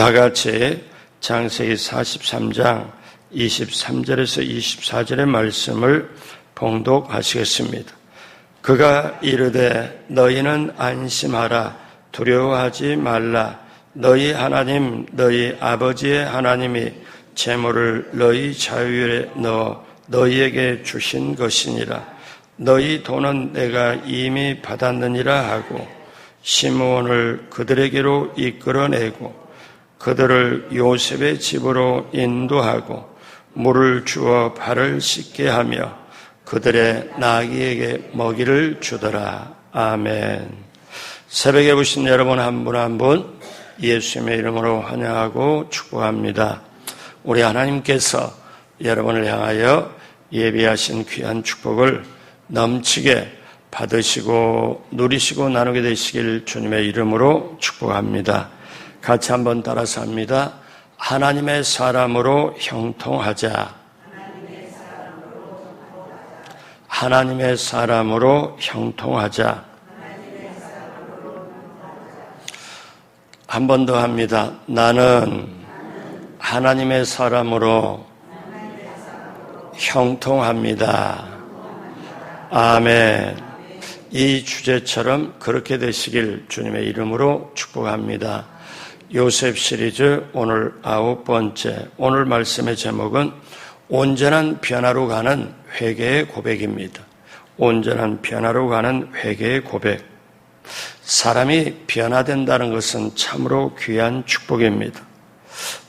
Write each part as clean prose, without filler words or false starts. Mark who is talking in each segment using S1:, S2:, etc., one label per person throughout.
S1: 다 같이 창세기 43장 23절에서 24절의 말씀을 봉독하시겠습니다. 그가 이르되 너희는 안심하라 두려워하지 말라 너희 하나님 너희 아버지의 하나님이 재물을 너희 자유에 넣어 너희에게 주신 것이니라. 너희 돈은 내가 이미 받았느니라 하고 시므온을 그들에게로 이끌어내고 그들을 요셉의 집으로 인도하고 물을 주어 발을 씻게 하며 그들의 나귀에게 먹이를 주더라. 아멘. 새벽에 오신 여러분 한 분 한 분 예수님의 이름으로 환영하고 축복합니다. 우리 하나님께서 여러분을 향하여 예비하신 귀한 축복을 넘치게 받으시고 누리시고 나누게 되시길 주님의 이름으로 축복합니다. 같이 한번 따라서 합니다. 하나님의 사람으로 형통하자. 하나님의 사람으로 형통하자. 한 번 더 합니다. 나는 하나님의 사람으로 형통합니다. 아멘. 이 주제처럼 그렇게 되시길 주님의 이름으로 축복합니다. 요셉 시리즈 오늘 9번째, 오늘 말씀의 제목은 온전한 변화로 가는 회개의 고백입니다. 온전한 변화로 가는 회개의 고백. 사람이 변화된다는 것은 참으로 귀한 축복입니다.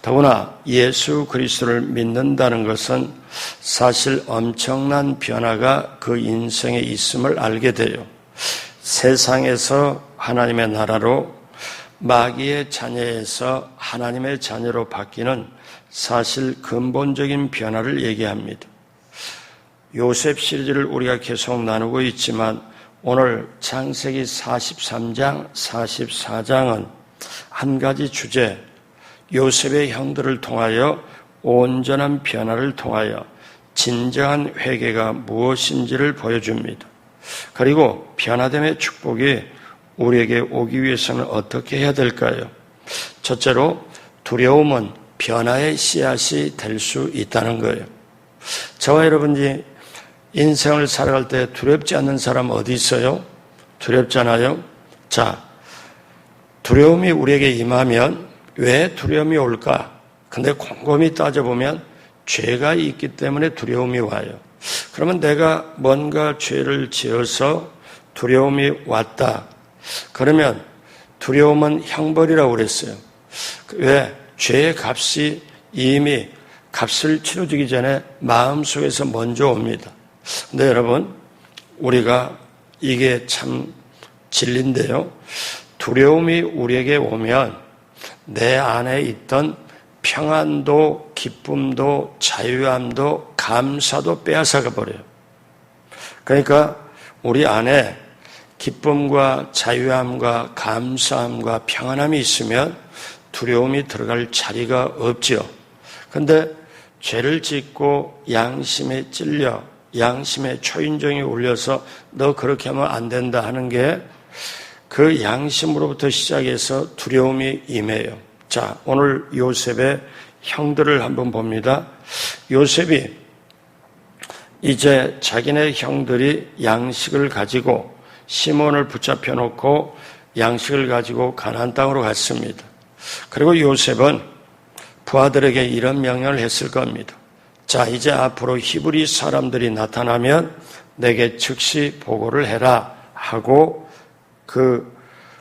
S1: 더구나 예수 그리스도를 믿는다는 것은 사실 엄청난 변화가 그 인생에 있음을 알게 돼요. 세상에서 하나님의 나라로 마귀의 자녀에서 하나님의 자녀로 바뀌는 사실 근본적인 변화를 얘기합니다. 요셉 시리즈를 우리가 계속 나누고 있지만 오늘 창세기 43장, 44장은 한 가지 주제, 요셉의 형들을 통하여 온전한 변화를 통하여 진정한 회개가 무엇인지를 보여줍니다. 그리고 변화됨의 축복이 우리에게 오기 위해서는 어떻게 해야 될까요? 첫째로 두려움은 변화의 씨앗이 될 수 있다는 거예요. 저와 여러분이 인생을 살아갈 때 두렵지 않는 사람 어디 있어요? 두렵잖아요? 자, 두려움이 우리에게 임하면 왜 두려움이 올까? 근데 곰곰이 따져보면 죄가 있기 때문에 두려움이 와요. 그러면 내가 뭔가 죄를 지어서 두려움이 왔다. 그러면 두려움은 형벌이라고 그랬어요. 왜? 죄의 값이 이미 값을 치러주기 전에 마음속에서 먼저 옵니다. 근데 여러분, 우리가 이게 참 진리인데요. 두려움이 우리에게 오면 내 안에 있던 평안도, 기쁨도, 자유함도, 감사도 빼앗아가 버려요. 그러니까 우리 안에 기쁨과 자유함과 감사함과 평안함이 있으면 두려움이 들어갈 자리가 없지요. 그런데 죄를 짓고 양심에 찔려 양심의 초인종이 울려서 너 그렇게 하면 안 된다 하는 게 그 양심으로부터 시작해서 두려움이 임해요. 자, 오늘 요셉의 형들을 한번 봅니다. 요셉이 이제 자기네 형들이 양식을 가지고 시몬을 붙잡혀 놓고 양식을 가지고 가나안 땅으로 갔습니다. 그리고 요셉은 부하들에게 이런 명령을 했을 겁니다. 자, 이제 앞으로 히브리 사람들이 나타나면 내게 즉시 보고를 해라 하고 그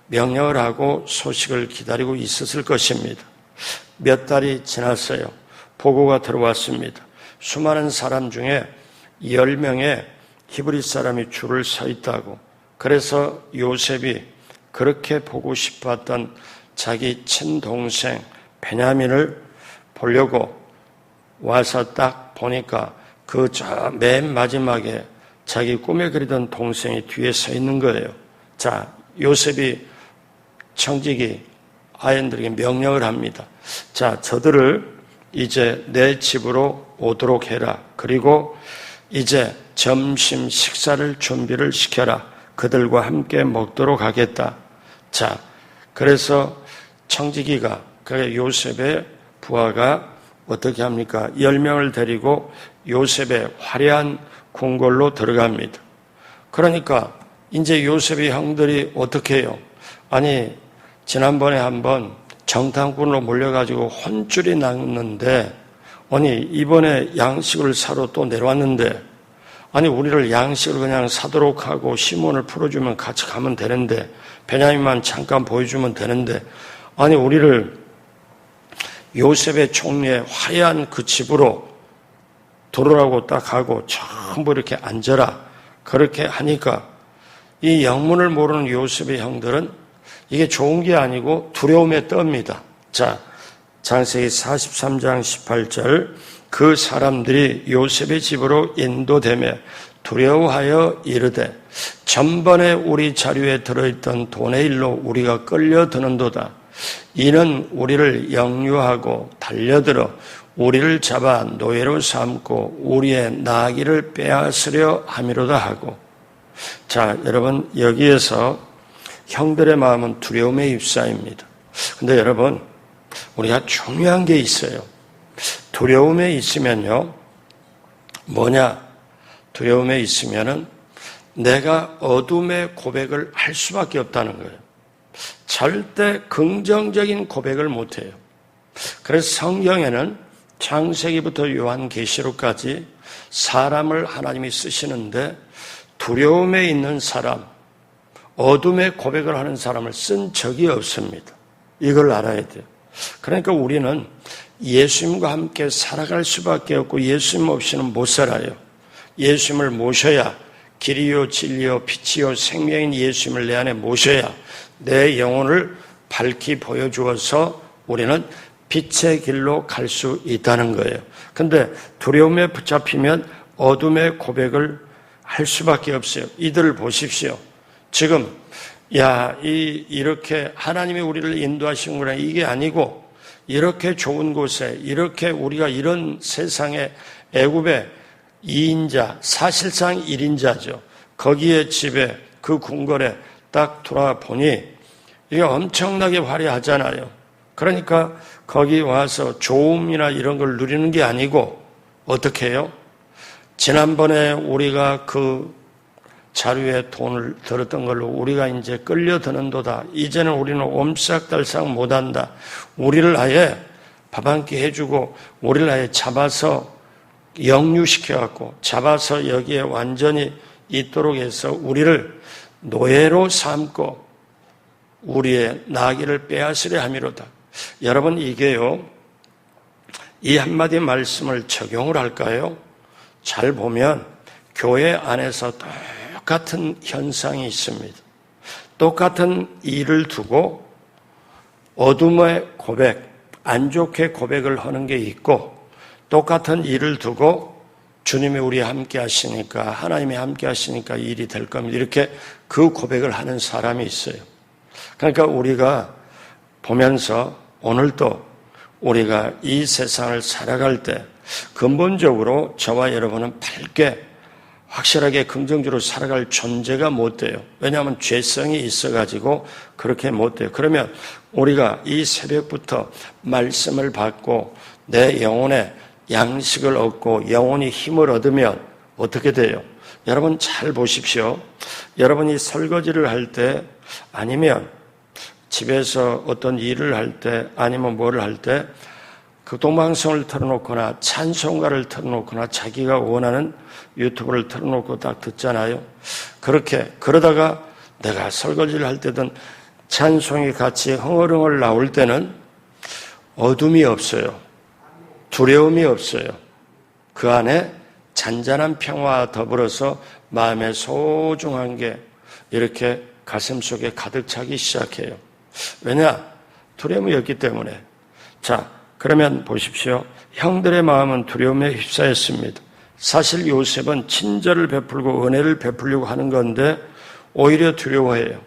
S1: 명령을 하고 소식을 기다리고 있었을 것입니다. 몇 달이 지났어요. 보고가 들어왔습니다. 수많은 사람 중에 10명의 히브리 사람이 줄을 서 있다고. 그래서 요셉이 그렇게 보고 싶었던 자기 친동생 베냐민을 보려고 와서 딱 보니까 그 저 맨 마지막에 자기 꿈에 그리던 동생이 뒤에 서 있는 거예요. 자, 요셉이 청지기 아인들에게 명령을 합니다. 자, 저들을 이제 내 집으로 오도록 해라. 그리고 이제 점심 식사를 준비를 시켜라. 그들과 함께 먹도록 하겠다. 자, 그래서 청지기가 그러니까 요셉의 부하가 어떻게 합니까? 10명을 데리고 요셉의 화려한 궁궐로 들어갑니다. 그러니까 이제 요셉의 형들이 어떻게 해요? 아니, 지난번에 한번 정탐꾼으로 몰려가지고 혼쭐이 났는데, 아니, 이번에 양식을 사러 또 내려왔는데, 아니, 우리를 양식을 그냥 사도록 하고 시몬을 풀어주면 같이 가면 되는데, 베냐민만 잠깐 보여주면 되는데, 아니, 우리를 요셉의 총리의 화려한 그 집으로 들어오라고 딱 하고 전부 이렇게 앉아라. 그렇게 하니까 이 영문을 모르는 요셉의 형들은 이게 좋은 게 아니고 두려움에 떱니다. 자, 창세기 43장 18절 그 사람들이 요셉의 집으로 인도되며 두려워하여 이르되 전번에 우리 자료에 들어있던 돈의 일로 우리가 끌려드는도다. 이는 우리를 역류하고 달려들어 우리를 잡아 노예로 삼고 우리의 나귀를 빼앗으려 함이로다 하고. 자, 여러분, 여기에서 형들의 마음은 두려움에 휩싸입니다. 근데 여러분, 우리가 중요한 게 있어요. 두려움에 있으면요, 뭐냐? 두려움에 있으면은 내가 어둠의 고백을 할 수밖에 없다는 거예요. 절대 긍정적인 고백을 못해요. 그래서 성경에는 창세기부터 요한계시록까지 사람을 하나님이 쓰시는데 두려움에 있는 사람, 어둠의 고백을 하는 사람을 쓴 적이 없습니다. 이걸 알아야 돼요. 그러니까 우리는 예수님과 함께 살아갈 수밖에 없고 예수님 없이는 못 살아요. 예수님을 모셔야 길이요 진리요 빛이요 생명인 예수님을 내 안에 모셔야 내 영혼을 밝히 보여주어서 우리는 빛의 길로 갈 수 있다는 거예요. 근데 두려움에 붙잡히면 어둠의 고백을 할 수밖에 없어요. 이들을 보십시오. 지금 이렇게 하나님이 우리를 인도하시는구나 이게 아니고 이렇게 좋은 곳에 이렇게 우리가 이런 세상에 애굽의 2인자 사실상 1인자죠. 거기에 집에 그 궁궐에 딱 돌아보니 이게 엄청나게 화려하잖아요. 그러니까 거기 와서 좋음이나 이런 걸 누리는 게 아니고 어떻게 해요? 지난번에 우리가 그 자루에 돈을 들었던 걸로 우리가 이제 끌려드는도다. 이제는 우리는 옴싹달싹 못한다. 우리를 아예 밥 한 끼 해주고 우리를 아예 잡아서 역류시켜갖고 잡아서 여기에 완전히 있도록 해서 우리를 노예로 삼고 우리의 나귀를 빼앗으려 함이로다. 여러분 이게요, 이 한마디 말씀을 적용을 할까요? 잘 보면 교회 안에서 똑같은 현상이 있습니다. 똑같은 일을 두고 어둠의 고백, 안 좋게 고백을 하는 게 있고 똑같은 일을 두고 주님이 우리 함께 하시니까 하나님이 함께 하시니까 일이 될 겁니다. 이렇게 그 고백을 하는 사람이 있어요. 그러니까 우리가 보면서 오늘도 우리가 이 세상을 살아갈 때 근본적으로 저와 여러분은 밝게 확실하게 긍정적으로 살아갈 존재가 못 돼요. 왜냐하면 죄성이 있어가지고 그렇게 못 돼요. 그러면 우리가 이 새벽부터 말씀을 받고 내 영혼에 양식을 얻고 영혼이 힘을 얻으면 어떻게 돼요? 여러분 잘 보십시오. 여러분이 설거지를 할 때 아니면 집에서 어떤 일을 할 때 아니면 뭐를 할 때 그 동방송을 틀어놓거나 찬송가를 틀어놓거나 자기가 원하는 유튜브를 틀어놓고 딱 듣잖아요. 그러다가 내가 설거지를 할 때든 찬송이 같이 흥얼흥얼 나올 때는 어둠이 없어요. 두려움이 없어요. 그 안에 잔잔한 평화와 더불어서 마음의 소중한 게 이렇게 가슴 속에 가득 차기 시작해요. 왜냐? 두려움이 없기 때문에. 자, 그러면 보십시오. 형들의 마음은 두려움에 휩싸였습니다. 사실 요셉은 친절을 베풀고 은혜를 베풀려고 하는 건데 오히려 두려워해요.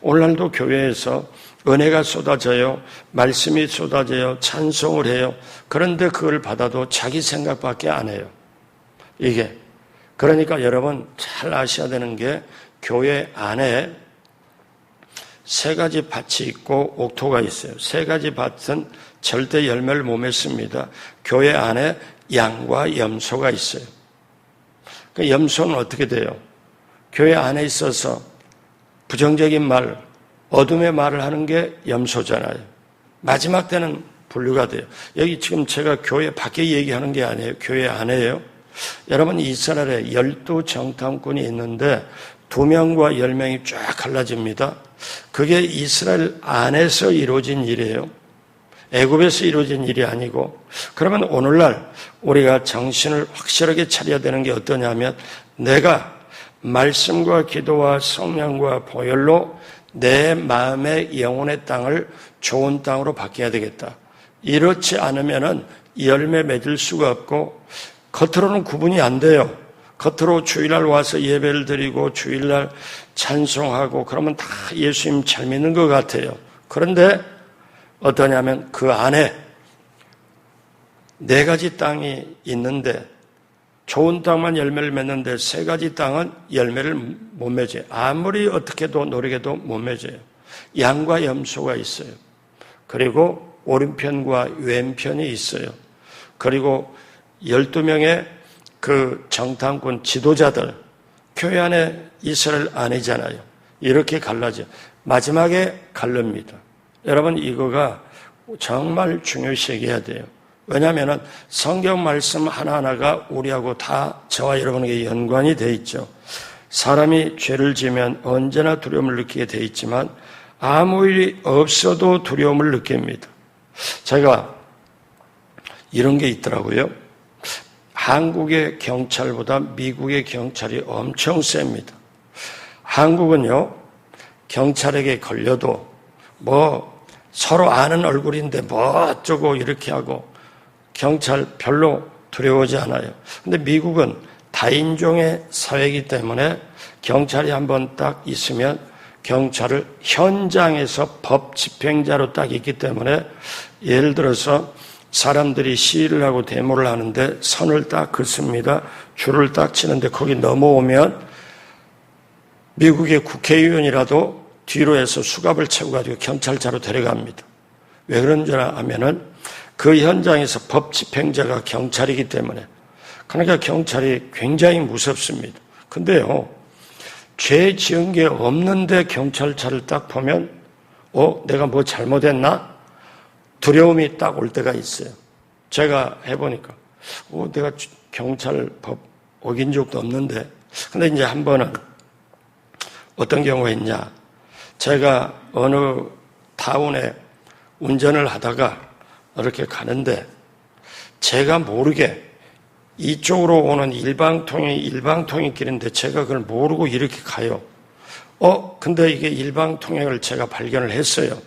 S1: 오늘날도 교회에서 은혜가 쏟아져요. 말씀이 쏟아져요. 찬송을 해요. 그런데 그걸 받아도 자기 생각밖에 안 해요. 이게. 그러니까 여러분 잘 아셔야 되는 게 교회 안에 세 가지 밭이 있고 옥토가 있어요. 세 가지 밭은 절대 열매를 못 맺습니다. 교회 안에 양과 염소가 있어요. 그 염소는 어떻게 돼요? 교회 안에 있어서 부정적인 말, 어둠의 말을 하는 게 염소잖아요. 마지막 때는 분류가 돼요. 여기 지금 제가 교회 밖에 얘기하는 게 아니에요. 교회 안에요. 여러분, 이스라엘에 12 정탐꾼이 있는데 2명과 10명이 쫙 갈라집니다. 그게 이스라엘 안에서 이루어진 일이에요. 애굽에서 이루어진 일이 아니고, 그러면 오늘날 우리가 정신을 확실하게 차려야 되는 게 어떠냐면, 내가 말씀과 기도와 성령과 보혈로 내 마음의 영혼의 땅을 좋은 땅으로 바뀌어야 되겠다. 이렇지 않으면은 열매 맺을 수가 없고, 겉으로는 구분이 안 돼요. 겉으로 주일날 와서 예배를 드리고 주일날 찬송하고 그러면 다 예수님 잘 믿는 것 같아요. 그런데 어떠냐면 그 안에 4가지 땅이 있는데 좋은 땅만 열매를 맺는데 3가지 땅은 열매를 못 맺어요. 아무리 어떻게도 노력해도 못 맺어요. 양과 염소가 있어요. 그리고 오른편과 왼편이 있어요. 그리고 12명의 그 정탐꾼 지도자들, 교회 안에 이스라엘 아니잖아요. 이렇게 갈라져. 마지막에 갈릅니다. 여러분, 이거가 정말 중요시 여겨야 돼요. 왜냐하면 성경 말씀 하나하나가 우리하고 다 저와 여러분에게 연관이 돼 있죠. 사람이 죄를 지으면 언제나 두려움을 느끼게 돼 있지만 아무 일이 없어도 두려움을 느낍니다. 제가 이런 게 있더라고요. 한국의 경찰보다 미국의 경찰이 엄청 셉니다. 한국은요, 경찰에게 걸려도 뭐 서로 아는 얼굴인데 뭐 어쩌고 이렇게 하고 경찰 별로 두려워하지 않아요. 근데 미국은 다인종의 사회이기 때문에 경찰이 한번 딱 있으면 경찰을 현장에서 법 집행자로 딱 있기 때문에 예를 들어서 사람들이 시위를 하고 데모를 하는데 선을 딱 긋습니다. 줄을 딱 치는데 거기 넘어오면 미국의 국회의원이라도 뒤로 해서 수갑을 채고 가지고 경찰차로 데려갑니다. 왜 그런 줄 아면은 그 현장에서 법 집행자가 경찰이기 때문에. 그러니까 경찰이 굉장히 무섭습니다. 근데요, 죄 지은 게 없는데 경찰차를 딱 보면 내가 뭐 잘못했나? 두려움이 딱 올 때가 있어요. 제가 해보니까 내가 경찰 법 어긴 적도 없는데. 근데 이제 한 번은 어떤 경우가 있냐, 제가 어느 타운에 운전을 하다가 이렇게 가는데 제가 모르게 이쪽으로 오는 일방통행 길인데 제가 그걸 모르고 이렇게 가요. 근데 이게 일방통행을 제가 발견을 했어요.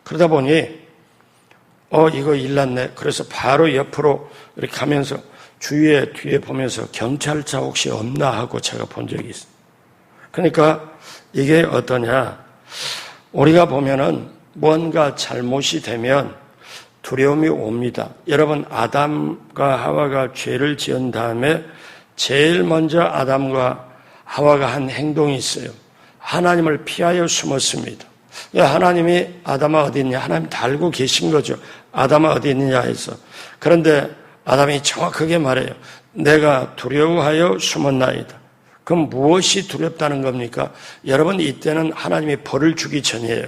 S1: 그러다 보니 이거 일났네. 그래서 바로 옆으로 이렇게 가면서 주위에 뒤에 보면서 경찰차 혹시 없나 하고 제가 본 적이 있어요. 그러니까 이게 어떠냐, 우리가 보면은 뭔가 잘못이 되면 두려움이 옵니다. 여러분, 아담과 하와가 죄를 지은 다음에 제일 먼저 아담과 하와가 한 행동이 있어요. 하나님을 피하여 숨었습니다. 하나님이 아담아 어디 있냐? 하나님 다 알고 계신 거죠. 아담아 어디 있느냐 해서. 그런데 아담이 정확하게 말해요. 내가 두려워하여 숨었나이다. 그럼 무엇이 두렵다는 겁니까? 여러분, 이때는 하나님이 벌을 주기 전이에요.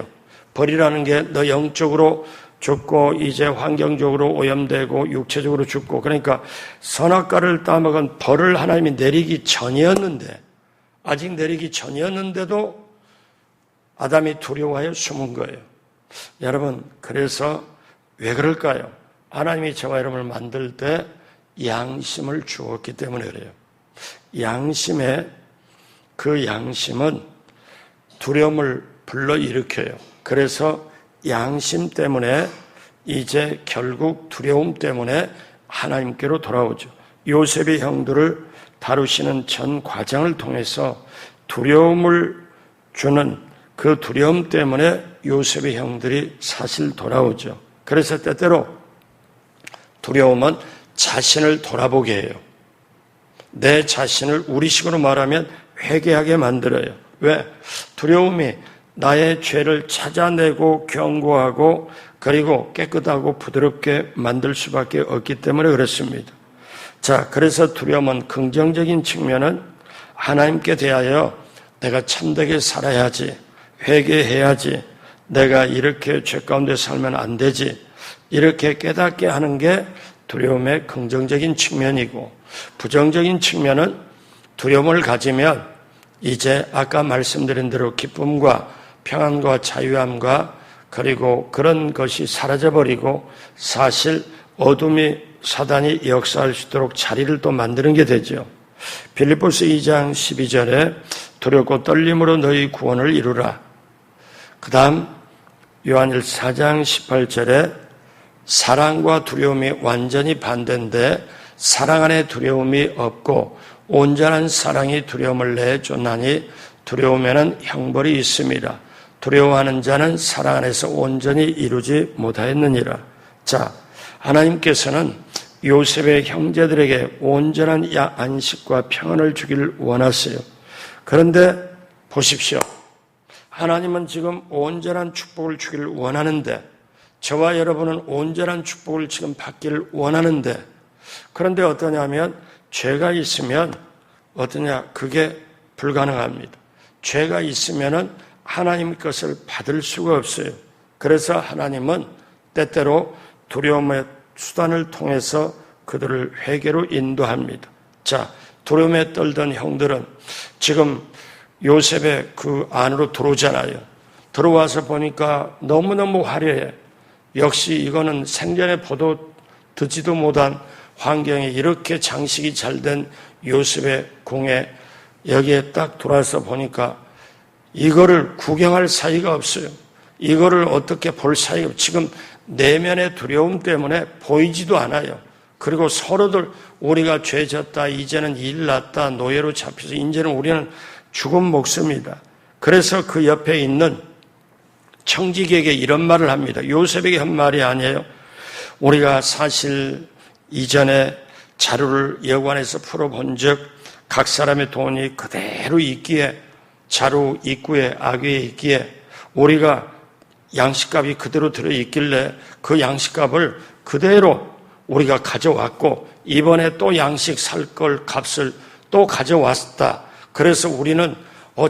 S1: 벌이라는 게 너 영적으로 죽고 이제 환경적으로 오염되고 육체적으로 죽고, 그러니까 선악과를 따먹은 벌을 하나님이 내리기 전이었는데, 아직 내리기 전이었는데도 아담이 두려워하여 숨은 거예요. 여러분, 그래서 왜 그럴까요? 하나님이 저와 여러분을 만들 때 양심을 주었기 때문에 그래요. 그 양심은 두려움을 불러일으켜요. 그래서 양심 때문에 이제 결국 두려움 때문에 하나님께로 돌아오죠. 요셉의 형들을 다루시는 전 과정을 통해서 두려움을 주는 그 두려움 때문에 요셉의 형들이 사실 돌아오죠. 그래서 때때로 두려움은 자신을 돌아보게 해요. 내 자신을 우리식으로 말하면 회개하게 만들어요. 왜? 두려움이 나의 죄를 찾아내고 경고하고 그리고 깨끗하고 부드럽게 만들 수밖에 없기 때문에 그렇습니다. 자, 그래서 두려움은 긍정적인 측면은 하나님께 대하여 내가 참되게 살아야지, 회개해야지, 내가 이렇게 죄 가운데 살면 안 되지, 이렇게 깨닫게 하는 게 두려움의 긍정적인 측면이고, 부정적인 측면은 두려움을 가지면 이제 아까 말씀드린 대로 기쁨과 평안과 자유함과 그리고 그런 것이 사라져버리고 사실 어둠이 사단이 역사할 수 있도록 자리를 또 만드는 게 되죠. 빌립보서 2장 12절에 두렵고 떨림으로 너희 구원을 이루라. 그 다음 요한일 4장 18절에 사랑과 두려움이 완전히 반대인데 사랑 안에 두려움이 없고 온전한 사랑이 두려움을 내쫓나니 두려움에는 형벌이 있습니다. 두려워하는 자는 사랑 안에서 온전히 이루지 못하였느니라. 자, 하나님께서는 요셉의 형제들에게 온전한 안식과 평안을 주기를 원하세요. 그런데 보십시오. 하나님은 지금 온전한 축복을 주기를 원하는데 저와 여러분은 온전한 축복을 지금 받기를 원하는데 그런데 어떠냐면 죄가 있으면 어떠냐? 그게 불가능합니다. 죄가 있으면은 하나님 것을 받을 수가 없어요. 그래서 하나님은 때때로 두려움의 수단을 통해서 그들을 회개로 인도합니다. 자, 두려움에 떨던 형들은 지금 요셉의 그 안으로 들어오잖아요. 들어와서 보니까 너무너무 화려해. 역시 이거는 생전에 보도 듣지도 못한 환경에 이렇게 장식이 잘된 요셉의 공에 여기에 딱 들어와서 보니까 이거를 구경할 사이가 없어요. 이거를 어떻게 볼 사이가 없어요. 지금 내면의 두려움 때문에 보이지도 않아요. 그리고 서로들 우리가 죄 졌다, 이제는 일 났다, 노예로 잡혀서 이제는 우리는 죽은 목숨이다. 그래서 그 옆에 있는 청지기에게 이런 말을 합니다. 요셉에게 한 말이 아니에요. 우리가 사실 이전에 자루를 여관에서 풀어본 적 각 사람의 돈이 그대로 있기에 자루 입구에 아귀에 있기에 우리가 양식값이 그대로 들어있길래 그 양식값을 그대로 우리가 가져왔고 이번에 또 양식 살 걸 값을 또 가져왔다. 그래서 우리는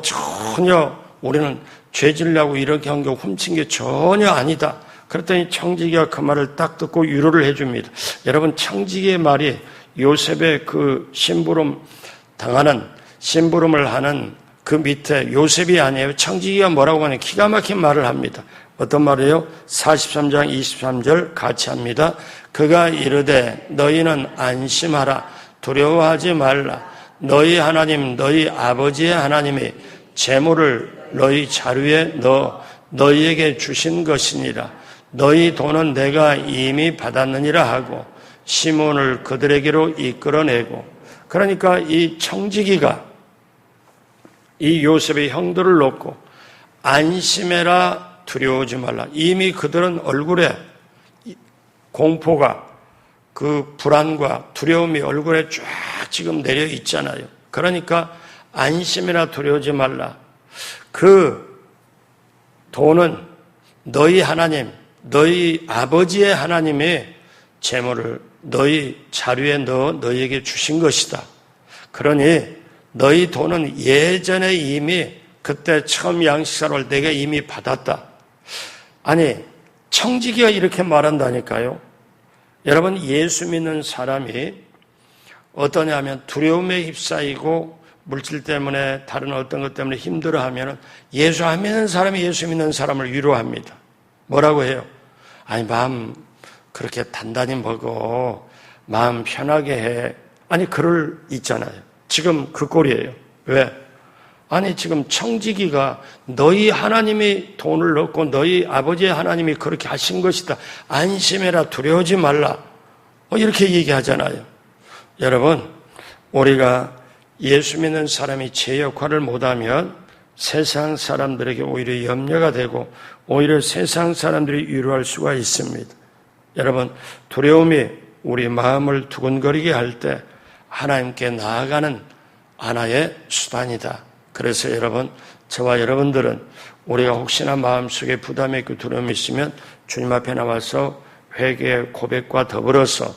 S1: 전혀 우리는 죄 지려고 이렇게 한 게 훔친 게 전혀 아니다. 그랬더니 청지기가 그 말을 딱 듣고 위로를 해줍니다. 여러분 청지기의 말이 요셉의 그 심부름을 하는 그 밑에 요셉이 아니에요. 청지기가 뭐라고 하냐 기가 막힌 말을 합니다. 어떤 말이에요? 43장 23절 같이 합니다. 그가 이르되 너희는 안심하라 두려워하지 말라 너희 하나님 너희 아버지의 하나님이 재물을 너희 자루에 넣어 너희에게 주신 것이니라 너희 돈은 내가 이미 받았느니라 하고 시몬을 그들에게로 이끌어내고 그러니까 이 청지기가 이 요셉의 형들을 놓고 안심해라 두려워하지 말라. 이미 그들은 얼굴에 공포가 그 불안과 두려움이 얼굴에 쫙 지금 내려 있잖아요. 그러니까 안심해라 두려워하지 말라. 그 돈은 너희 하나님, 너희 아버지의 하나님이 재물을 너희 자루에 넣어 너희에게 주신 것이다. 그러니 너희 돈은 예전에 이미 그때 처음 양식사를 내가 이미 받았다. 아니 청지기가 이렇게 말한다니까요. 여러분 예수 믿는 사람이 어떠냐면 두려움에 휩싸이고 물질 때문에 다른 어떤 것 때문에 힘들어하면 예수 안 믿는 사람이 예수 믿는 사람을 위로합니다. 뭐라고 해요? 아니 마음 그렇게 단단히 먹어. 마음 편하게 해. 아니 그럴 있잖아요. 지금 그 꼴이에요. 왜? 아니 지금 청지기가 너희 하나님이 돈을 넣고 너희 아버지의 하나님이 그렇게 하신 것이다. 안심해라 두려워하지 말라. 이렇게 얘기하잖아요. 여러분 우리가 예수 믿는 사람이 제 역할을 못하면 세상 사람들에게 오히려 염려가 되고 오히려 세상 사람들이 위로할 수가 있습니다. 여러분 두려움이 우리 마음을 두근거리게 할 때 하나님께 나아가는 하나의 수단이다. 그래서 여러분 저와 여러분들은 우리가 혹시나 마음속에 부담이 있고 두려움이 있으면 주님 앞에 나와서 회개의 고백과 더불어서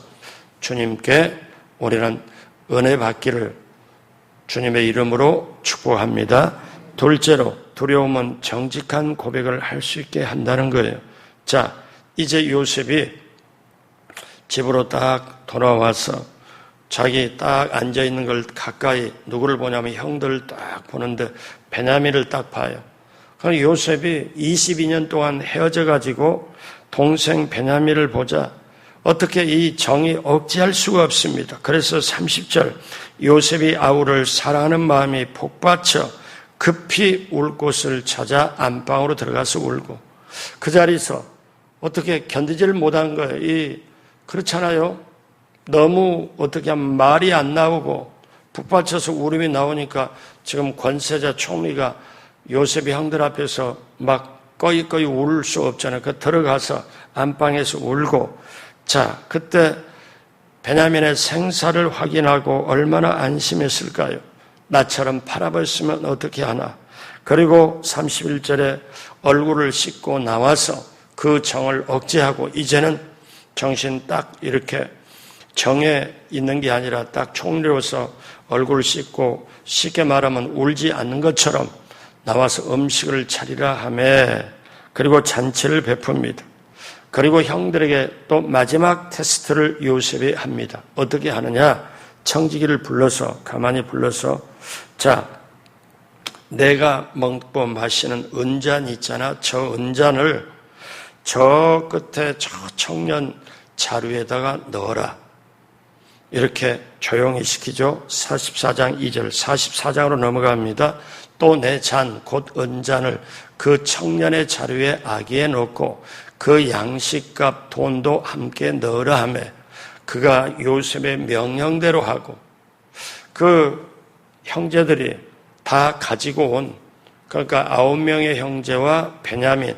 S1: 주님께 우리는 은혜 받기를 주님의 이름으로 축복합니다. 둘째로 두려움은 정직한 고백을 할 수 있게 한다는 거예요. 자, 이제 요셉이 집으로 딱 돌아와서 자기 딱 앉아있는 걸 가까이 누구를 보냐면 형들을 딱 보는데 베냐민을 딱 봐요. 그럼 요셉이 22년 동안 헤어져 가지고 동생 베냐민을 보자 어떻게 이 정이 억제할 수가 없습니다. 그래서 30절 요셉이 아우를 사랑하는 마음이 복받쳐 급히 울 곳을 찾아 안방으로 들어가서 울고 그 자리에서 어떻게 견디지를 못한 거예요. 그렇잖아요. 너무 어떻게 하면 말이 안 나오고 북받쳐서 울음이 나오니까 지금 권세자 총리가 요셉이 형들 앞에서 막 꺼이꺼이 울 수 없잖아요. 그 들어가서 안방에서 울고 자, 그때 베냐민의 생사를 확인하고 얼마나 안심했을까요? 나처럼 팔아버렸으면 어떻게 하나. 그리고 31절에 얼굴을 씻고 나와서 그 정을 억제하고 이제는 정신 딱 이렇게 정에 있는 게 아니라 딱 총리로서 얼굴을 씻고 쉽게 말하면 울지 않는 것처럼 나와서 음식을 차리라 하며 그리고 잔치를 베풉니다. 그리고 형들에게 또 마지막 테스트를 요셉이 합니다. 어떻게 하느냐? 청지기를 불러서 가만히 불러서 자, 내가 먹고 마시는 은잔 있잖아. 저 은잔을 저 끝에 저 청년 자루에다가 넣어라. 이렇게 조용히 시키죠. 44장 2절 44장으로 넘어갑니다. 또 내 잔 곧 은잔을 그 청년의 자루에 아기에 넣고 그 양식값 돈도 함께 넣으라 하며 그가 요셉의 명령대로 하고 그 형제들이 다 가지고 온 그러니까 9명의 형제와 베냐민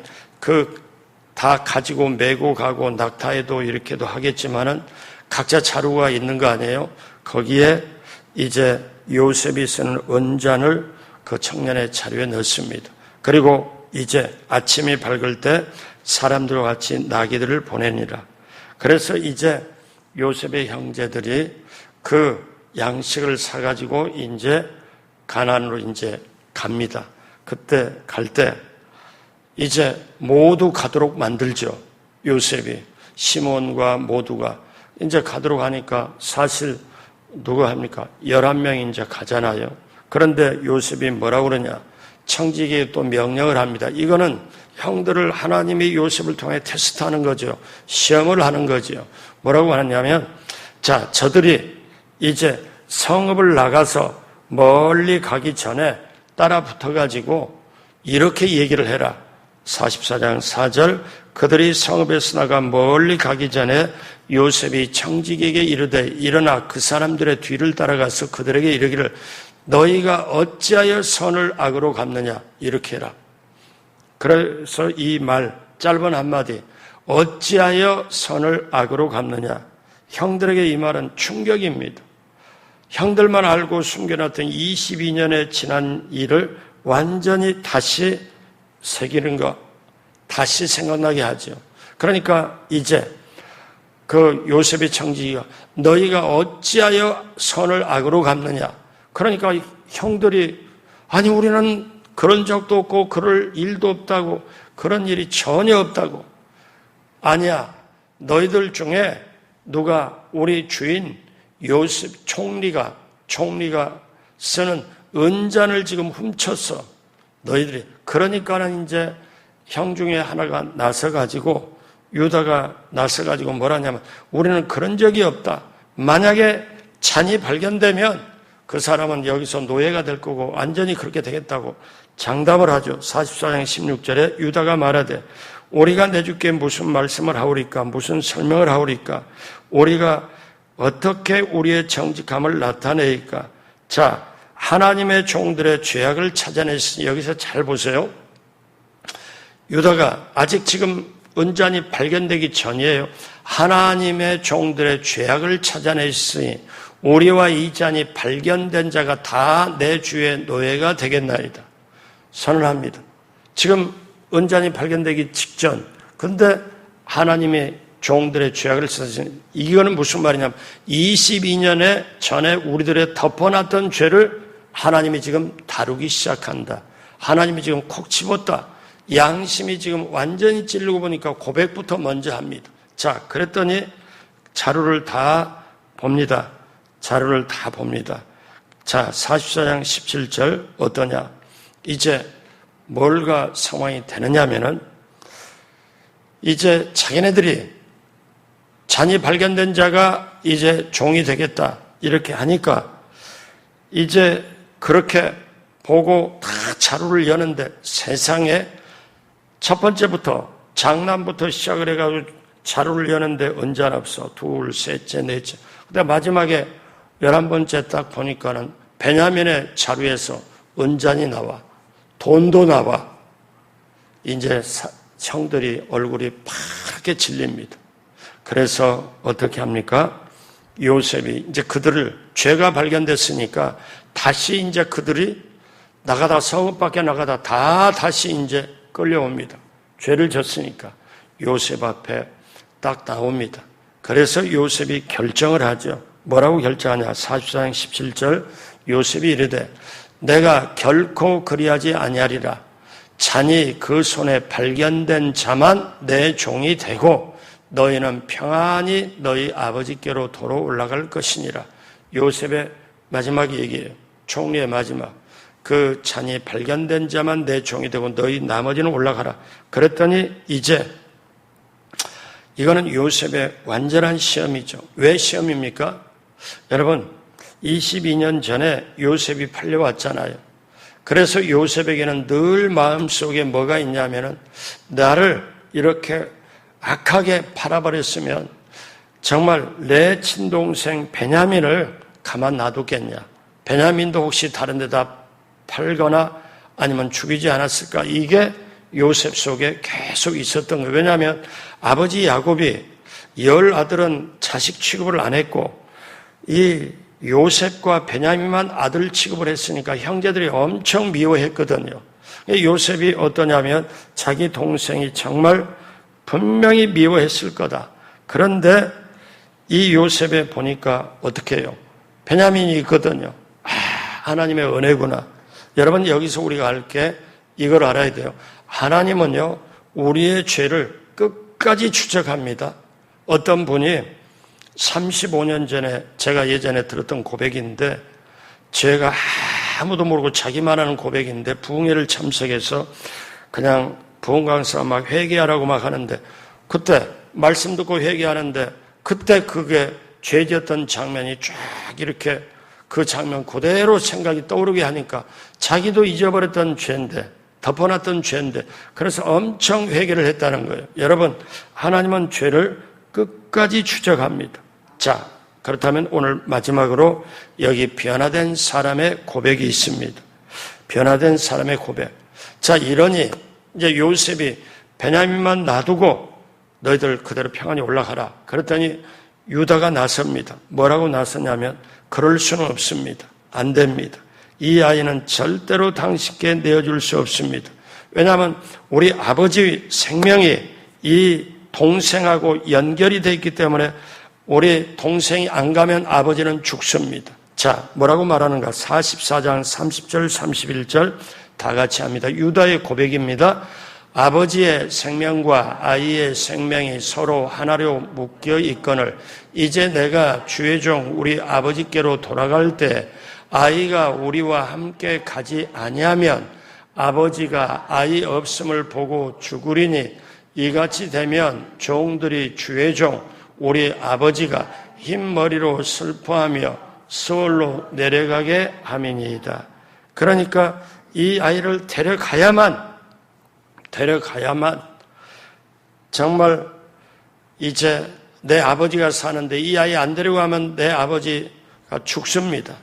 S1: 다 가지고 메고 가고 낙타에도 이렇게도 하겠지만은 각자 자루가 있는 거 아니에요? 거기에 이제 요셉이 쓰는 은잔을 그 청년의 자루에 넣습니다. 그리고 이제 아침이 밝을 때 사람들과 같이 나귀들을 보내니라. 그래서 이제 요셉의 형제들이 그 양식을 사가지고 이제 가나안으로 이제 갑니다. 그때 갈 때 이제 모두 가도록 만들죠. 요셉이 시몬과 모두가 이제 가도록 하니까 사실 누가 합니까? 11명이 이제 가잖아요. 그런데 요셉이 뭐라고 그러냐? 청지기에 또 명령을 합니다. 이거는 형들을 하나님이 요셉을 통해 테스트하는 거죠. 시험을 하는 거죠. 뭐라고 하느냐면 자, 저들이 이제 성읍을 나가서 멀리 가기 전에 따라 붙어가지고 이렇게 얘기를 해라. 44장 4절 그들이 성읍에서 나가 멀리 가기 전에 요셉이 청지기에게 이르되 일어나 그 사람들의 뒤를 따라가서 그들에게 이르기를 너희가 어찌하여 선을 악으로 갚느냐 이렇게 해라. 그래서 이 말 짧은 한마디 어찌하여 선을 악으로 갚느냐 형들에게 이 말은 충격입니다. 형들만 알고 숨겨놨던 22년의 지난 일을 완전히 다시 새기는 것, 다시 생각나게 하죠. 그러니까 이제 그 요셉의 청지기가 너희가 어찌하여 선을 악으로 갚느냐. 그러니까 형들이 아니 우리는 그런 적도 없고 그럴 일도 없다고 그런 일이 전혀 없다고. 아니야. 너희들 중에 누가 우리 주인 요셉 총리가 쓰는 은잔을 지금 훔쳤어. 너희들이. 그러니까는 이제 형 중에 하나가 나서가지고 유다가 나서가지고 뭐라냐면 우리는 그런 적이 없다. 만약에 잔이 발견되면 그 사람은 여기서 노예가 될 거고 완전히 그렇게 되겠다고 장담을 하죠. 44장 16절에 유다가 말하되 우리가 내주께 무슨 말씀을 하오리까 무슨 설명을 하오리까 우리가 어떻게 우리의 정직함을 나타내니까 자 하나님의 종들의 죄악을 찾아냈으니 여기서 잘 보세요. 유다가 아직 지금 은잔이 발견되기 전이에요. 하나님의 종들의 죄악을 찾아냈으니 우리와 이 잔이 발견된 자가 다 내 주의 노예가 되겠나이다. 선언합니다. 지금 은잔이 발견되기 직전. 근데 하나님의 종들의 죄악을 쓰신, 이거는 무슨 말이냐면 22년에 전에 우리들의 덮어놨던 죄를 하나님이 지금 다루기 시작한다. 하나님이 지금 콕 집었다. 양심이 지금 완전히 찔리고 보니까 고백부터 먼저 합니다. 자, 그랬더니 자료를 다 봅니다. 자료를 다 봅니다. 자, 44장 17절 어떠냐? 이제 뭘가 상황이 되느냐면은 이제 자기네들이 잔이 발견된 자가 이제 종이 되겠다 이렇게 하니까 이제 그렇게 보고 다 자루를 여는데 세상에 첫 번째부터 장남부터 시작을 해가지고 자루를 여는데 은잔 없어. 둘, 셋째, 넷째. 근데 마지막에 11번째 딱 보니까는 베냐민의 자루에서 은잔이 나와. 돈도 나와. 이제 형들이 얼굴이 파랗게 질립니다. 그래서 어떻게 합니까? 요셉이 이제 그들을 죄가 발견됐으니까 다시 이제 그들이 나가다 성읍 밖에 나가다 다 다시 이제 끌려옵니다. 죄를 졌으니까 요셉 앞에 딱 나옵니다. 그래서 요셉이 결정을 하죠. 뭐라고 결정하냐? 44장 17절 요셉이 이르되 내가 결코 그리하지 아니하리라. 잔이 그 손에 발견된 자만 내 종이 되고 너희는 평안히 너희 아버지께로 도로 올라갈 것이니라. 요셉의 마지막 얘기예요. 총리의 마지막. 그 잔이 발견된 자만 내 종이 되고 너희 나머지는 올라가라. 그랬더니 이제 이거는 요셉의 완전한 시험이죠. 왜 시험입니까? 여러분 22년 전에 요셉이 팔려왔잖아요. 그래서 요셉에게는 늘 마음속에 뭐가 있냐면은 나를 이렇게 악하게 팔아버렸으면 정말 내 친동생 베냐민을 가만 놔두겠냐. 베냐민도 혹시 다른 데다 팔거나 아니면 죽이지 않았을까. 이게 요셉 속에 계속 있었던 거예요. 왜냐하면 아버지 야곱이 10아들은 자식 취급을 안 했고 이 요셉과 베냐민만 아들 취급을 했으니까 형제들이 엄청 미워했거든요. 요셉이 어떠냐면 자기 동생이 정말 분명히 미워했을 거다. 그런데 이 요셉에 보니까 어떻게 해요? 베냐민이 있거든요. 하나님의 은혜구나. 여러분 여기서 우리가 알 게 이걸 알아야 돼요. 하나님은요 우리의 죄를 끝까지 추적합니다. 어떤 분이 35년 전에 제가 예전에 들었던 고백인데 제가 아무도 모르고 자기만 하는 고백인데 부흥회를 참석해서 그냥 부흥 강사가 막 회개하라고 막 하는데 그때 말씀 듣고 회개하는데 그때 그게 죄지었던 장면이 쫙 이렇게 그 장면 그대로 생각이 떠오르게 하니까 자기도 잊어버렸던 죄인데 덮어놨던 죄인데 그래서 엄청 회개를 했다는 거예요. 여러분 하나님은 죄를 끝까지 추적합니다. 자, 그렇다면 오늘 마지막으로 여기 변화된 사람의 고백이 있습니다. 변화된 사람의 고백. 자, 이러니 이제 요셉이 베냐민만 놔두고 너희들 그대로 평안히 올라가라. 그랬더니 유다가 나섭니다. 뭐라고 나섰냐면 그럴 수는 없습니다. 안 됩니다. 이 아이는 절대로 당신께 내어줄 수 없습니다. 왜냐하면 우리 아버지 생명이 이 동생하고 연결이 되어 있기 때문에 우리 동생이 안 가면 아버지는 죽습니다. 자, 뭐라고 말하는가? 44장 30절 31절 다 같이 합니다. 유다의 고백입니다. 아버지의 생명과 아이의 생명이 서로 하나로 묶여 있거늘 이제 내가 주의 종 우리 아버지께로 돌아갈 때 아이가 우리와 함께 가지 아니하면 아버지가 아이 없음을 보고 죽으리니 이같이 되면 종들이 주의 종 우리 아버지가 흰 머리로 슬퍼하며 서울로 내려가게 함이니이다. 그러니까 이 아이를 데려가야만 정말 이제 내 아버지가 사는데 이 아이 안 데려가면 내 아버지가 죽습니다.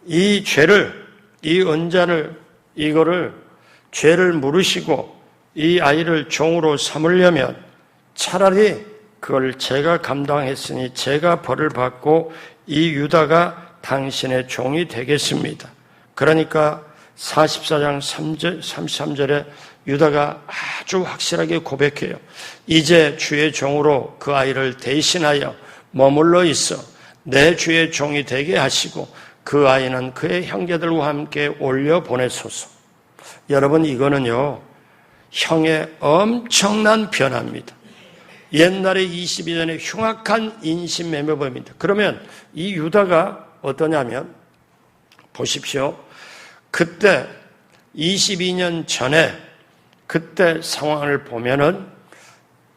S1: 이 죄를, 이 은잔을, 이거를 죄를 물으시고 이 아이를 종으로 삼으려면 차라리 그걸 제가 감당했으니 제가 벌을 받고 이 유다가 당신의 종이 되겠습니다. 그러니까 44장 33절에 유다가 아주 확실하게 고백해요. 이제 주의 종으로 그 아이를 대신하여 머물러 있어 내 주의 종이 되게 하시고 그 아이는 그의 형제들과 함께 올려 보내소서. 여러분, 이거는요, 형의 엄청난 변화입니다. 옛날에 22년의 흉악한 인신매매범입니다. 그러면 이 유다가 어떠냐면, 보십시오. 그때 22년 전에 그때 상황을 보면은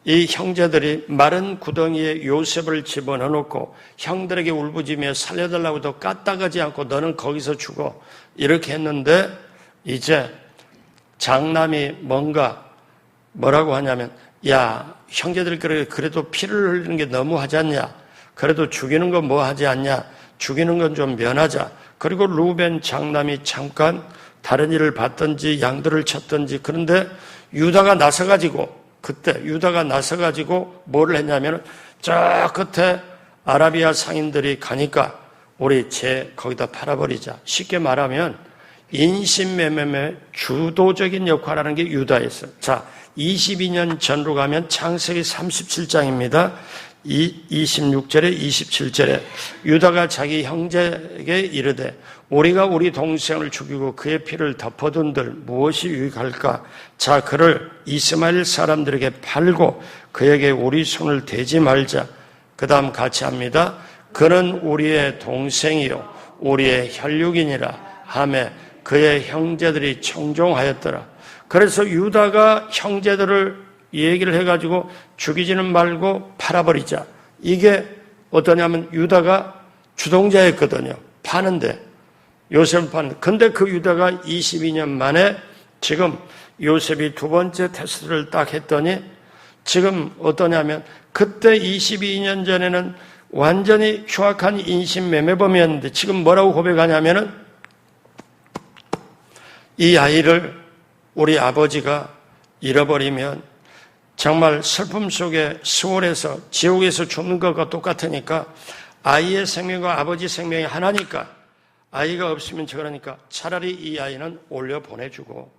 S1: 이 형제들이 마른 구덩이에 요셉을 집어넣어 놓고 형들에게 울부짖으며 살려달라고 해도 까딱하지 않고 너는 거기서 죽어 이렇게 했는데, 이제 장남이 뭐라고 하냐면, 야, 형제들 그래도 피를 흘리는 게 너무 하지 않냐? 그래도 죽이는 건 뭐 하지 않냐? 죽이는 건 좀 면하자. 그리고 루벤 장남이 잠깐 다른 일을 받든지 양들을 쳤든지, 그런데 유다가 나서가지고 뭐를 했냐면, 저 끝에 아라비아 상인들이 가니까 우리 거기다 팔아버리자. 쉽게 말하면 인신매매의 주도적인 역할을 하는 게 유다였어요. 자, 22년 전으로 가면 창세기 37장입니다. 26절에 27절에 유다가 자기 형제에게 이르되 우리가 우리 동생을 죽이고 그의 피를 덮어둔들 무엇이 유익할까? 자, 그를 이스마엘 사람들에게 팔고 그에게 우리 손을 대지 말자. 그 다음 같이 합니다. 그는 우리의 동생이요 우리의 혈육이니라 하매 그의 형제들이 청종하였더라. 그래서 유다가 형제들을 얘기를 해가지고 죽이지는 말고 팔아버리자. 이게 어떠냐면 유다가 주동자였거든요. 파는데, 요셉을 파는데. 근데 그 유다가 22년 만에 지금 요셉이 두 번째 테스트를 딱 했더니 지금 어떠냐면, 그때 22년 전에는 완전히 흉악한 인신매매범이었는데 지금 뭐라고 고백하냐면은, 이 아이를 우리 아버지가 잃어버리면 정말 슬픔 속에 수월해서 지옥에서 죽는 것과 똑같으니까, 아이의 생명과 아버지 생명이 하나니까 아이가 없으면 저러니까 차라리 이 아이는 올려 보내주고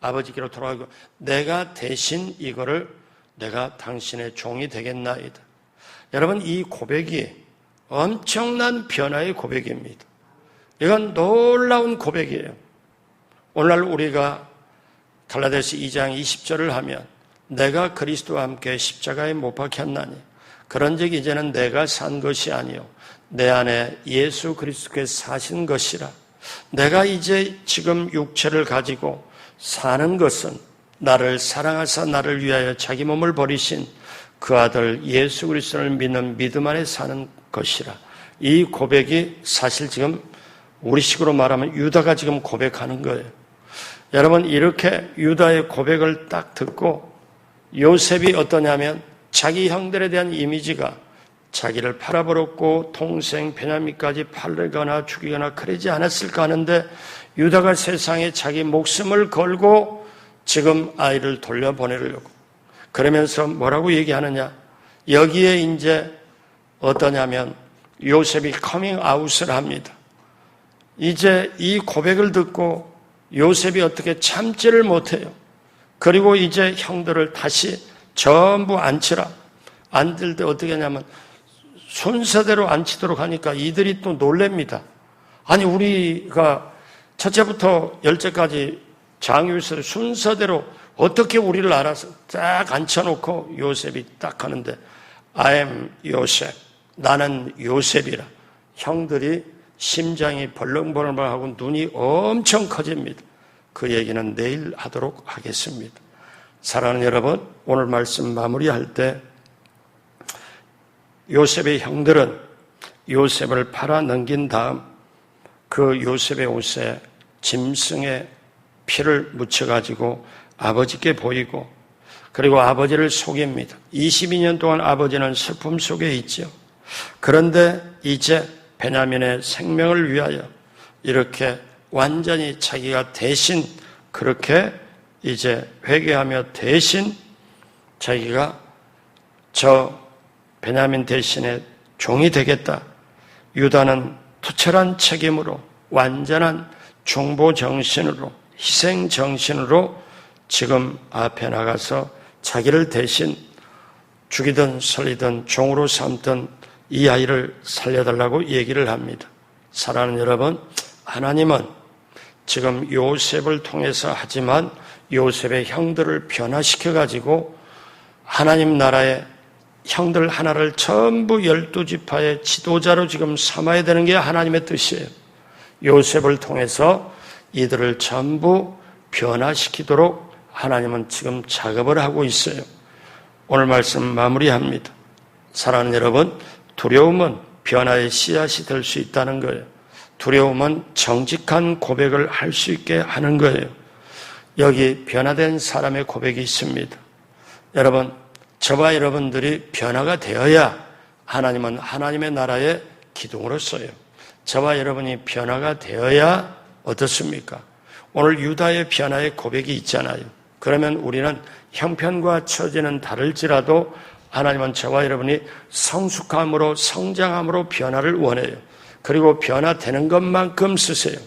S1: 아버지께로 돌아가고 내가 대신 이거를 내가 당신의 종이 되겠나이다. 여러분, 이 고백이 엄청난 변화의 고백입니다. 이건 놀라운 고백이에요. 오늘날 우리가 갈라디아서 2장 20절을 하면 내가 그리스도와 함께 십자가에 못 박혔나니 그런즉 이제는 내가 산 것이 아니요 내 안에 예수 그리스도께서 사신 것이라. 내가 이제 지금 육체를 가지고 사는 것은 나를 사랑하사 나를 위하여 자기 몸을 버리신 그 아들 예수 그리스도를 믿는 믿음 안에 사는 것이라. 이 고백이 사실 지금 우리식으로 말하면 유다가 지금 고백하는 거예요. 여러분, 이렇게 유다의 고백을 딱 듣고 요셉이 어떠냐면 자기 형들에 대한 이미지가 자기를 팔아버렸고 동생 베냐민까지 팔거나 죽이거나 그러지 않았을까 하는데, 유다가 세상에 자기 목숨을 걸고 지금 아이를 돌려보내려고 그러면서 뭐라고 얘기하느냐, 여기에 이제 어떠냐면 요셉이 커밍아웃을 합니다. 이제 이 고백을 듣고 요셉이 어떻게 참지를 못해요. 그리고 이제 형들을 다시 전부 앉히라. 앉을 때 어떻게 하냐면 순서대로 앉히도록 하니까 이들이 또 놀랍니다. 아니, 우리가 첫째부터 열째까지 장유에서 순서대로 어떻게 우리를 알아서 딱 앉혀놓고 요셉이 딱 하는데 I am 요셉, 나는 요셉이라. 형들이 심장이 벌렁벌렁하고 눈이 엄청 커집니다. 그 얘기는 내일 하도록 하겠습니다. 사랑하는 여러분, 오늘 말씀 마무리할 때 요셉의 형들은 요셉을 팔아 넘긴 다음 그 요셉의 옷에 짐승의 피를 묻혀가지고 아버지께 보이고, 그리고 아버지를 속입니다. 22년 동안 아버지는 슬픔 속에 있죠. 그런데 이제 베냐민의 생명을 위하여 이렇게 완전히 자기가 대신 그렇게 이제 회개하며 대신 자기가 저 베냐민 대신에 종이 되겠다. 유다는 투철한 책임으로 완전한 중보 정신으로, 희생 정신으로 지금 앞에 나가서 자기를 대신 죽이든 살리든 종으로 삼든 이 아이를 살려달라고 얘기를 합니다. 사랑하는 여러분, 하나님은 지금 요셉을 통해서 하지만 요셉의 형들을 변화시켜가지고 하나님 나라의 형들 하나를 전부 12지파의 지도자로 지금 삼아야 되는 게 하나님의 뜻이에요. 요셉을 통해서 이들을 전부 변화시키도록 하나님은 지금 작업을 하고 있어요. 오늘 말씀 마무리합니다. 사랑하는 여러분, 두려움은 변화의 씨앗이 될 수 있다는 거예요. 두려움은 정직한 고백을 할 수 있게 하는 거예요. 여기 변화된 사람의 고백이 있습니다. 여러분, 저와 여러분들이 변화가 되어야 하나님은 하나님의 나라의 기둥으로 써요. 저와 여러분이 변화가 되어야 어떻습니까? 오늘 유다의 변화의 고백이 있잖아요. 그러면 우리는 형편과 처지는 다를지라도 하나님은 저와 여러분이 성숙함으로 성장함으로 변화를 원해요. 그리고 변화되는 것만큼 쓰세요.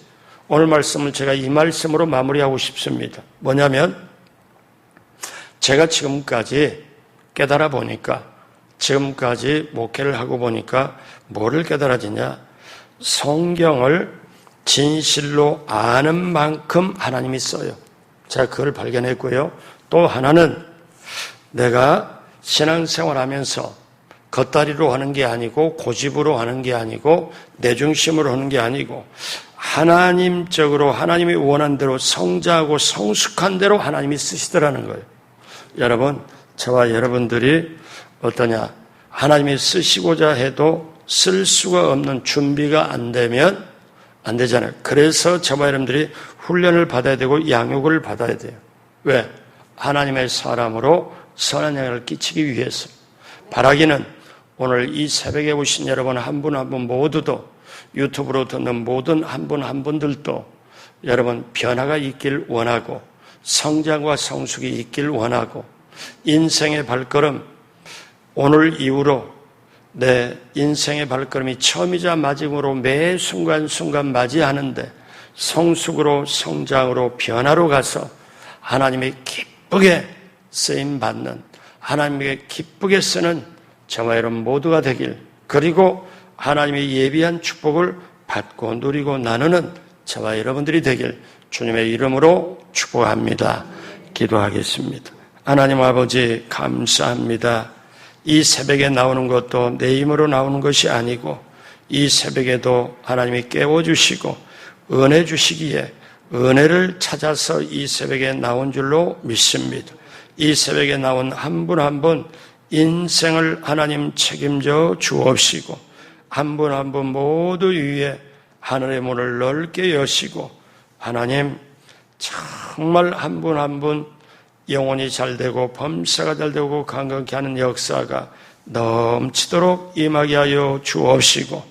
S1: 오늘 말씀을 제가 이 말씀으로 마무리하고 싶습니다. 뭐냐면 제가 지금까지 깨달아 보니까, 지금까지 목회를 하고 보니까 뭐를 깨달아지냐? 성경을 진실로 아는 만큼 하나님이 써요. 제가 그걸 발견했고요. 또 하나는 내가 신앙생활하면서 겉다리로 하는 게 아니고 고집으로 하는 게 아니고 내 중심으로 하는 게 아니고 하나님적으로 하나님이 원한 대로 성장하고 성숙한 대로 하나님이 쓰시더라는 거예요. 여러분, 저와 여러분들이 어떠냐? 하나님이 쓰시고자 해도 쓸 수가 없는 준비가 안 되면 안 되잖아요. 그래서 저와 여러분들이 훈련을 받아야 되고 양육을 받아야 돼요. 왜? 하나님의 사람으로 선한 영향을 끼치기 위해서. 바라기는 오늘 이 새벽에 오신 여러분 한 분 한 분 모두도, 유튜브로 듣는 모든 한 분 한 분들도 여러분 변화가 있길 원하고 성장과 성숙이 있길 원하고 인생의 발걸음, 오늘 이후로 내 인생의 발걸음이 처음이자 마지막으로 매 순간순간 맞이하는데 성숙으로 성장으로 변화로 가서 하나님의 기쁘게 쓰임받는, 하나님에게 기쁘게 쓰는 저와 여러분 모두가 되길, 그리고 하나님의 예비한 축복을 받고 누리고 나누는 저와 여러분들이 되길 주님의 이름으로 축복합니다. 기도하겠습니다. 하나님 아버지 감사합니다. 이 새벽에 나오는 것도 내 힘으로 나오는 것이 아니고 이 새벽에도 하나님이 깨워주시고 은혜 주시기에 은혜를 찾아서 이 새벽에 나온 줄로 믿습니다. 이 새벽에 나온 한 분 한 분 인생을 하나님 책임져 주옵시고 한 분 한 분 모두 위에 하늘의 문을 넓게 여시고 하나님 정말 한 분 한 분 영혼이 잘 되고 범사가 잘 되고 건강케 하는 역사가 넘치도록 임하게 하여 주옵시고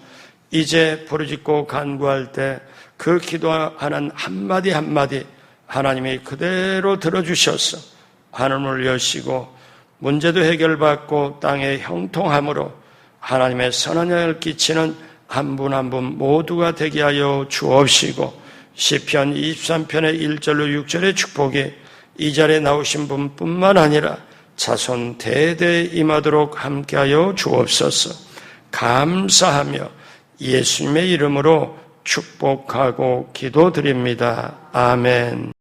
S1: 이제 부르짖고 간구할 때 그 기도하는 한마디 한마디 하나님이 그대로 들어주셔서 하늘문을 여시고 문제도 해결받고 땅의 형통함으로 하나님의 선한 영향을 끼치는 한 분 한 분 모두가 되게 하여 주옵시고 시편 23편의 1절로 6절의 축복이 이 자리에 나오신 분뿐만 아니라 자손 대대에 임하도록 함께하여 주옵소서. 감사하며 예수님의 이름으로 축복하고 기도드립니다. 아멘.